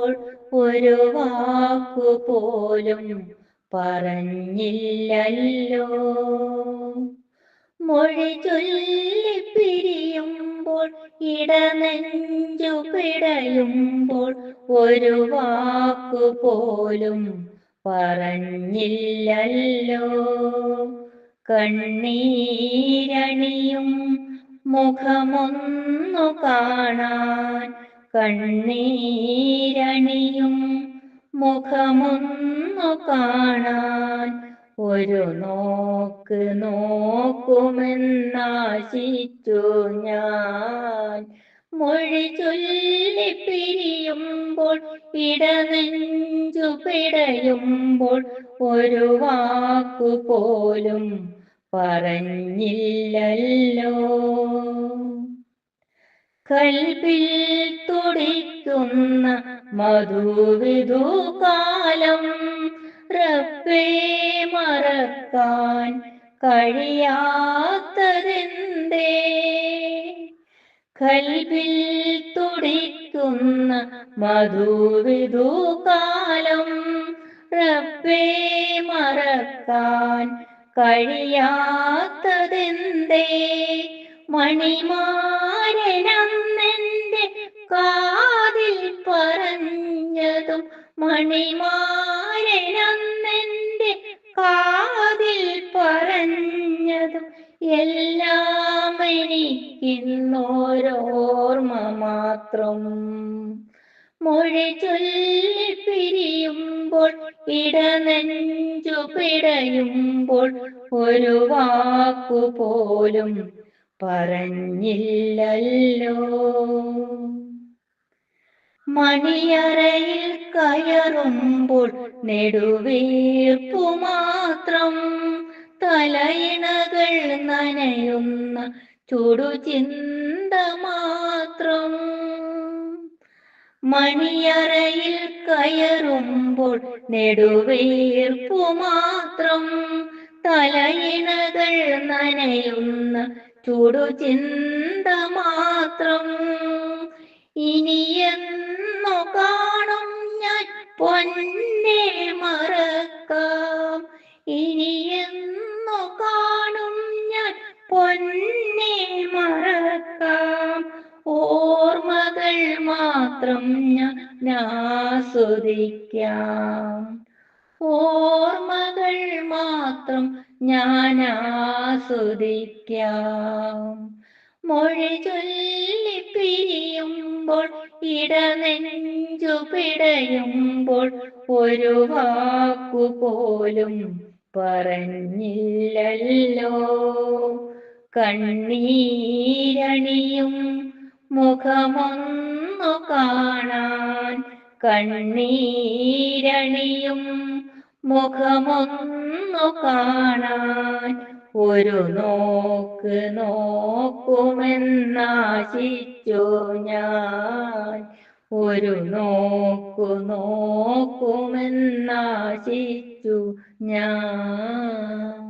പിരിയുമ്പോൾ ഒരു വാക്കുപോലും പറഞ്ഞില്ലല്ലോ. മൊഴി ചൊല്ലി പിരിയുമ്പോൾ ഇടനെഞ്ചു പിടയുമ്പോൾ ഒരു വാക്കുപോലും പറഞ്ഞില്ലല്ലോ. കണ്ണീരണിയും മുഖമൊന്നു കാണാൻ, കണ്ണീരണിയും മുഖമൊന്നു കാണാൻ ഒരു നോക്ക് നോക്കുമെന്നാശിച്ചു ഞാൻ. മൊഴി ചൊല്ലി പിരിയുമ്പോൾ ഇടനെഞ്ചു പിടയുമ്പോൾ ഒരു വാക്കുപോലും പറഞ്ഞില്ലല്ലോ. കൽബിൽ തുടിക്കുന്ന മധുവിധുകാലം റബ്ബേ മറക്കാൻ കഴിയാത്തതെന്തേ? കൽബിൽ തുടിക്കുന്ന മധുവിധുകാലം റബ്ബേ മറക്കാൻ കഴിയാത്തതെന്തേ? മണിമാരനെന്റെ കാതിൽ പറഞ്ഞതും, മണിമാരനെന്റെ കാതിൽ പറഞ്ഞതും എല്ലാം എനിക്കിന്നോരോർമ്മ മാത്രം. മൊഴി ചൊല്ലി പിരിയുമ്പോൾ ഇടനെഞ്ചു പിടയുമ്പോൾ ഒരു വാക്കുപോലും പറഞ്ഞില്ലല്ലോ. മണിയറയിൽ കയറുമ്പോൾ നെടുവീർപ്പു മാത്രം, തലയിണകൾ നനയുന്ന ചുടുചിന്ത മാത്രം. മണിയറയിൽ കയറുമ്പോൾ നെടുവീർപ്പു മാത്രം, തലയിണകൾ നനയുന്ന ചുടുചിന്ത മാത്രം. ഇനിയെന്നു കാണും ഞാൻ പൊന്നെ മറക്കാം, ഇനിയെന്നു കാണും ഞാൻ പൊന്നെ മറക്കാം. ഓർമ്മകൾ മാത്രം ഞാൻ ആസ്വദിക്കാം, ഓർമ്മകൾ മാത്രം ഞാൻ ആസ്വദിക്കാം. മൊഴി ചൊല്ലി പിരിയുമ്പോൾ ഇടനെഞ്ചു പിടയുമ്പോൾ ഒരു വാക്കുപോലും പറഞ്ഞില്ലല്ലോ. കണ്ണീരണിയും മുഖമൊന്നു കാണാൻ, കണ്ണീരണിയും മുഖമൊന്നു കാണാൻ ഒരു നോക്ക് നോക്കുമെന്നാശിച്ചു ഞാൻ. ഒരു നോക്കു നോക്കുമെന്നാശിച്ചു ഞാൻ.